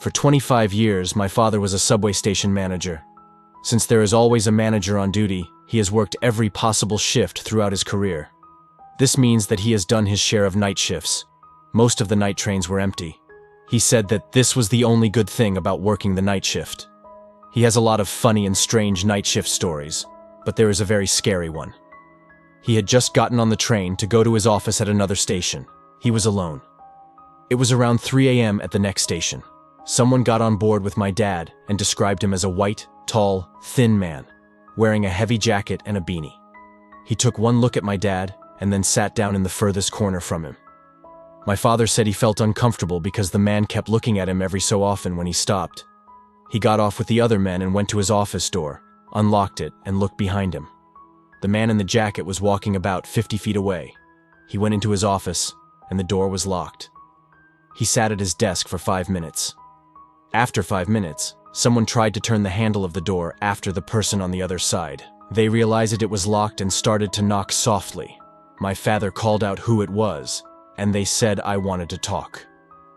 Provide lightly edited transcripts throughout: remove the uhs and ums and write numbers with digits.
For 25 years, my father was a subway station manager. Since there is always a manager on duty, he has worked every possible shift throughout his career. This means that he has done his share of night shifts. Most of the night trains were empty. He said that this was the only good thing about working the night shift. He has a lot of funny and strange night shift stories, but there is a very scary one. He had just gotten on the train to go to his office at another station. He was alone. It was around 3 a.m. at the next station. Someone got on board with my dad and described him as a white, tall, thin man, wearing a heavy jacket and a beanie. He took one look at my dad and then sat down in the furthest corner from him. My father said he felt uncomfortable because the man kept looking at him every so often when he stopped. He got off with the other men and went to his office door, unlocked it, and looked behind him. The man in the jacket was walking about 50 feet away. He went into his office, and the door was locked. He sat at his desk for 5 minutes. After 5 minutes, someone tried to turn the handle of the door after the person on the other side. They realized it was locked and started to knock softly. My father called out who it was, and they said I wanted to talk.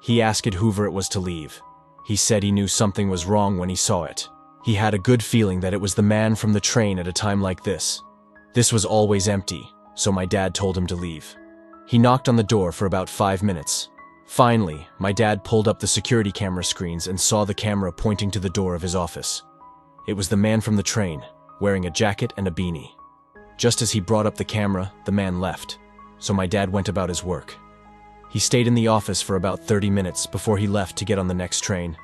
He asked whoever it was to leave. He said he knew something was wrong when he saw it. He had a good feeling that it was the man from the train at a time like this. This was always empty, so my dad told him to leave. He knocked on the door for about 5 minutes. Finally, my dad pulled up the security camera screens and saw the camera pointing to the door of his office. It was the man from the train, wearing a jacket and a beanie. Just as he brought up the camera, the man left, so my dad went about his work. He stayed in the office for about 30 minutes before he left to get on the next train.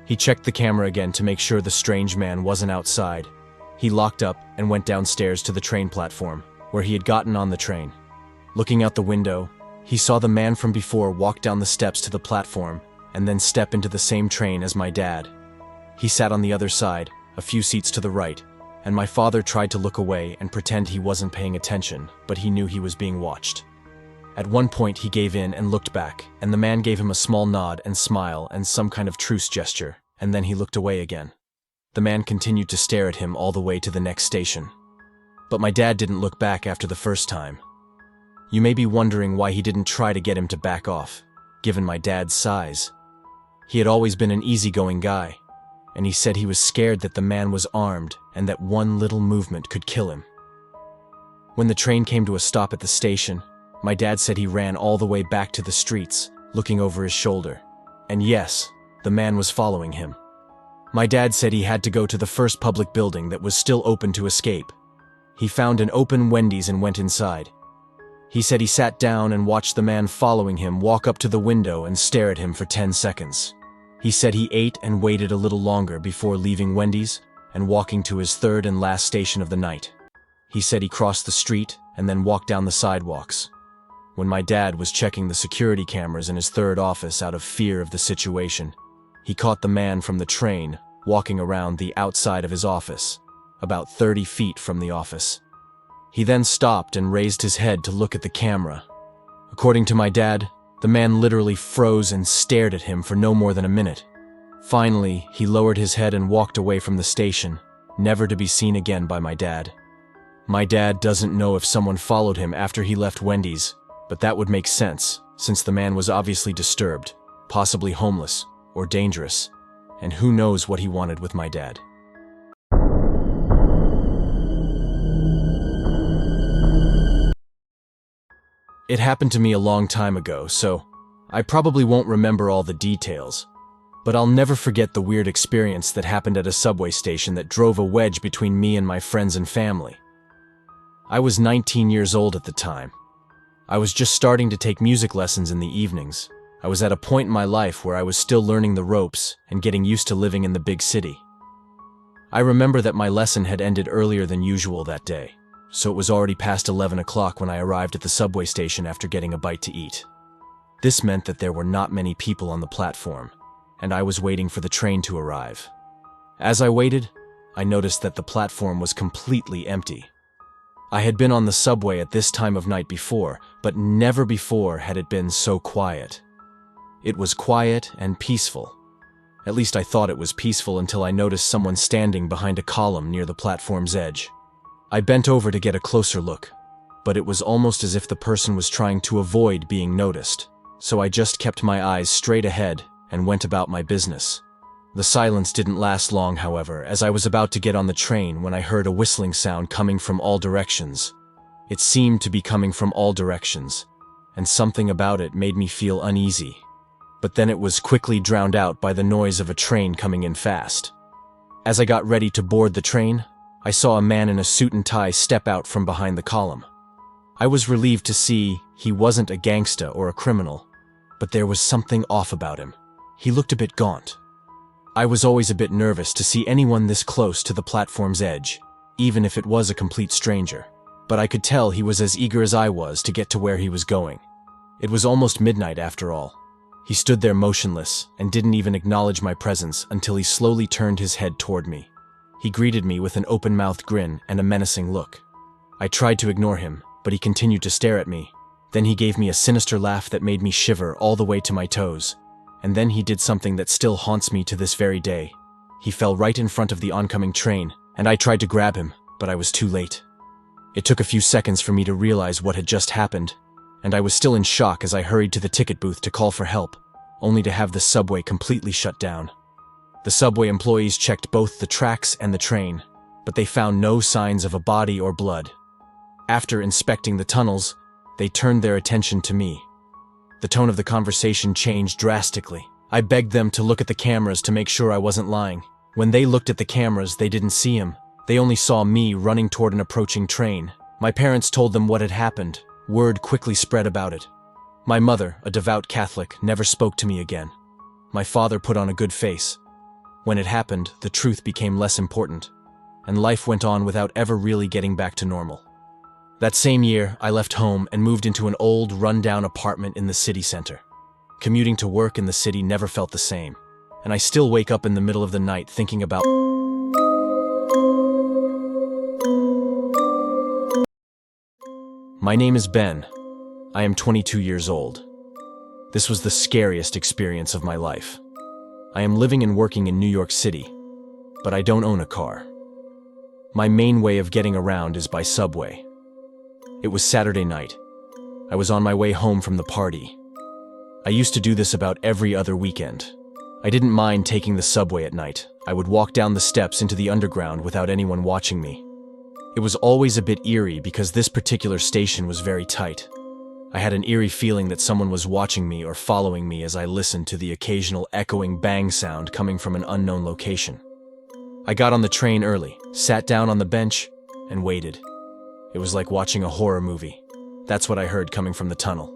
He checked the camera again to make sure the strange man wasn't outside. He locked up and went downstairs to the train platform, where he had gotten on the train. Looking out the window, he saw the man from before walk down the steps to the platform and then step into the same train as my dad. He sat on the other side, a few seats to the right, and my father tried to look away and pretend he wasn't paying attention, but he knew he was being watched. At one point he gave in and looked back, and the man gave him a small nod and smile and some kind of truce gesture, and then he looked away again. The man continued to stare at him all the way to the next station. But my dad didn't look back after the first time. You may be wondering why he didn't try to get him to back off, given my dad's size. He had always been an easygoing guy, and he said he was scared that the man was armed and that one little movement could kill him. When the train came to a stop at the station, my dad said he ran all the way back to the streets, looking over his shoulder. And yes, the man was following him. My dad said he had to go to the first public building that was still open to escape. He found an open Wendy's and went inside. He said he sat down and watched the man following him walk up to the window and stare at him for 10 seconds. He said he ate and waited a little longer before leaving Wendy's and walking to his third and last station of the night. He said he crossed the street and then walked down the sidewalks. When my dad was checking the security cameras in his third office out of fear of the situation, he caught the man from the train walking around the outside of his office, about 30 feet from the office. He then stopped and raised his head to look at the camera. According to my dad, the man literally froze and stared at him for no more than a minute. Finally, he lowered his head and walked away from the station, never to be seen again by my dad. My dad doesn't know if someone followed him after he left Wendy's, but that would make sense, since the man was obviously disturbed, possibly homeless or dangerous, and who knows what he wanted with my dad. It happened to me a long time ago, so I probably won't remember all the details, but I'll never forget the weird experience that happened at a subway station that drove a wedge between me and my friends and family. I was 19 years old at the time. I was just starting to take music lessons in the evenings. I was at a point in my life where I was still learning the ropes and getting used to living in the big city. I remember that my lesson had ended earlier than usual that day, so it was already past 11 o'clock when I arrived at the subway station after getting a bite to eat. This meant that there were not many people on the platform, and I was waiting for the train to arrive. As I waited, I noticed that the platform was completely empty. I had been on the subway at this time of night before, but never before had it been so quiet. It was quiet and peaceful. At least I thought it was peaceful until I noticed someone standing behind a column near the platform's edge. I bent over to get a closer look, but it was almost as if the person was trying to avoid being noticed, so I just kept my eyes straight ahead and went about my business. The silence didn't last long, however, as I was about to get on the train when I heard a whistling sound coming from all directions. It seemed to be coming from all directions, and something about it made me feel uneasy. But then it was quickly drowned out by the noise of a train coming in fast. As I got ready to board the train, I saw a man in a suit and tie step out from behind the column. I was relieved to see he wasn't a gangsta or a criminal, but there was something off about him. He looked a bit gaunt. I was always a bit nervous to see anyone this close to the platform's edge, even if it was a complete stranger. But I could tell he was as eager as I was to get to where he was going. It was almost midnight after all. He stood there motionless and didn't even acknowledge my presence until he slowly turned his head toward me. He greeted me with an open-mouthed grin and a menacing look. I tried to ignore him, but he continued to stare at me. Then he gave me a sinister laugh that made me shiver all the way to my toes. And then he did something that still haunts me to this very day. He fell right in front of the oncoming train, and I tried to grab him, but I was too late. It took a few seconds for me to realize what had just happened, and I was still in shock as I hurried to the ticket booth to call for help, only to have the subway completely shut down. The subway employees checked both the tracks and the train, but they found no signs of a body or blood. After inspecting the tunnels, they turned their attention to me. The tone of the conversation changed drastically. I begged them to look at the cameras to make sure I wasn't lying. When they looked at the cameras, they didn't see him. They only saw me running toward an approaching train. My parents told them what had happened. Word quickly spread about it. My mother, a devout Catholic, never spoke to me again. My father put on a good face. When it happened, the truth became less important, and life went on without ever really getting back to normal. That same year, I left home and moved into an old, run-down apartment in the city center. Commuting to work in the city never felt the same, and I still wake up in the middle of the night thinking about. My name is Ben. I am 22 years old. This was the scariest experience of my life. I am living and working in New York City, but I don't own a car. My main way of getting around is by subway. It was Saturday night. I was on my way home from the party. I used to do this about every other weekend. I didn't mind taking the subway at night. I would walk down the steps into the underground without anyone watching me. It was always a bit eerie because this particular station was very tight. I had an eerie feeling that someone was watching me or following me as I listened to the occasional echoing bang sound coming from an unknown location. I got on the train early, sat down on the bench, and waited. It was like watching a horror movie. That's what I heard coming from the tunnel.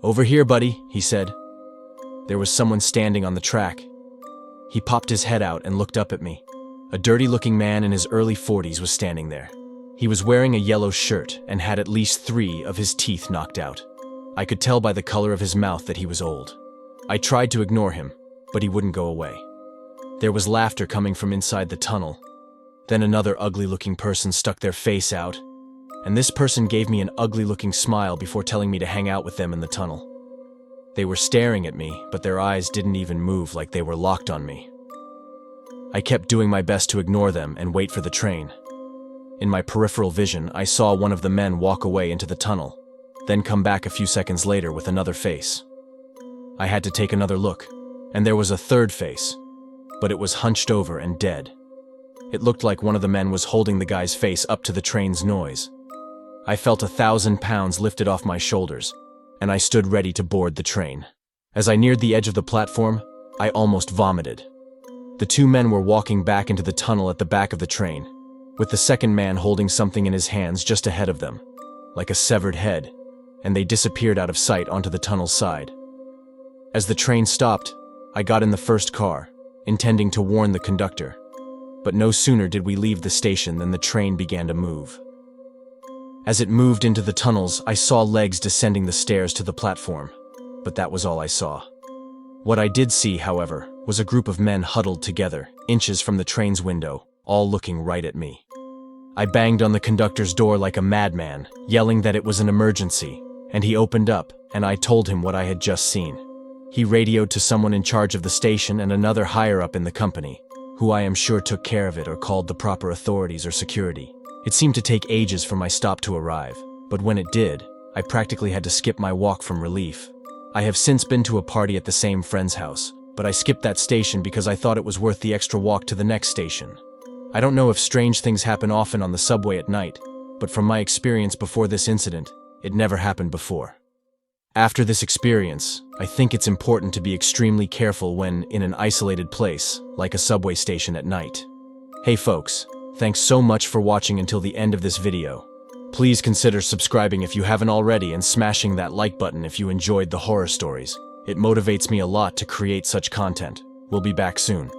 "Over here, buddy," he said. There was someone standing on the track. He popped his head out and looked up at me. A dirty-looking man in his early 40s was standing there. He was wearing a yellow shirt and had at least 3 of his teeth knocked out. I could tell by the color of his mouth that he was old. I tried to ignore him, but he wouldn't go away. There was laughter coming from inside the tunnel. Then another ugly-looking person stuck their face out, and this person gave me an ugly-looking smile before telling me to hang out with them in the tunnel. They were staring at me, but their eyes didn't even move, like they were locked on me. I kept doing my best to ignore them and wait for the train. In my peripheral vision, I saw one of the men walk away into the tunnel, then come back a few seconds later with another face. I had to take another look, and there was a third face, but it was hunched over and dead. It looked like one of the men was holding the guy's face up to the train's noise. I felt 1,000 pounds lifted off my shoulders, and I stood ready to board the train. As I neared the edge of the platform, I almost vomited. The 2 men were walking back into the tunnel at the back of the train, with the second man holding something in his hands just ahead of them, like a severed head, and they disappeared out of sight onto the tunnel's side. As the train stopped, I got in the first car, intending to warn the conductor. But no sooner did we leave the station than the train began to move. As it moved into the tunnels, I saw legs descending the stairs to the platform, but that was all I saw. What I did see, however, was a group of men huddled together, inches from the train's window, all looking right at me. I banged on the conductor's door like a madman, yelling that it was an emergency, and he opened up, and I told him what I had just seen. He radioed to someone in charge of the station and another higher up in the company, who I am sure took care of it or called the proper authorities or security. It seemed to take ages for my stop to arrive, but when it did, I practically had to skip my walk from relief. I have since been to a party at the same friend's house, but I skipped that station because I thought it was worth the extra walk to the next station. I don't know if strange things happen often on the subway at night, but from my experience before this incident, it never happened before. After this experience, I think it's important to be extremely careful when in an isolated place, like a subway station at night. Hey folks, thanks so much for watching until the end of this video. Please consider subscribing if you haven't already and smashing that like button if you enjoyed the horror stories. It motivates me a lot to create such content. We'll be back soon.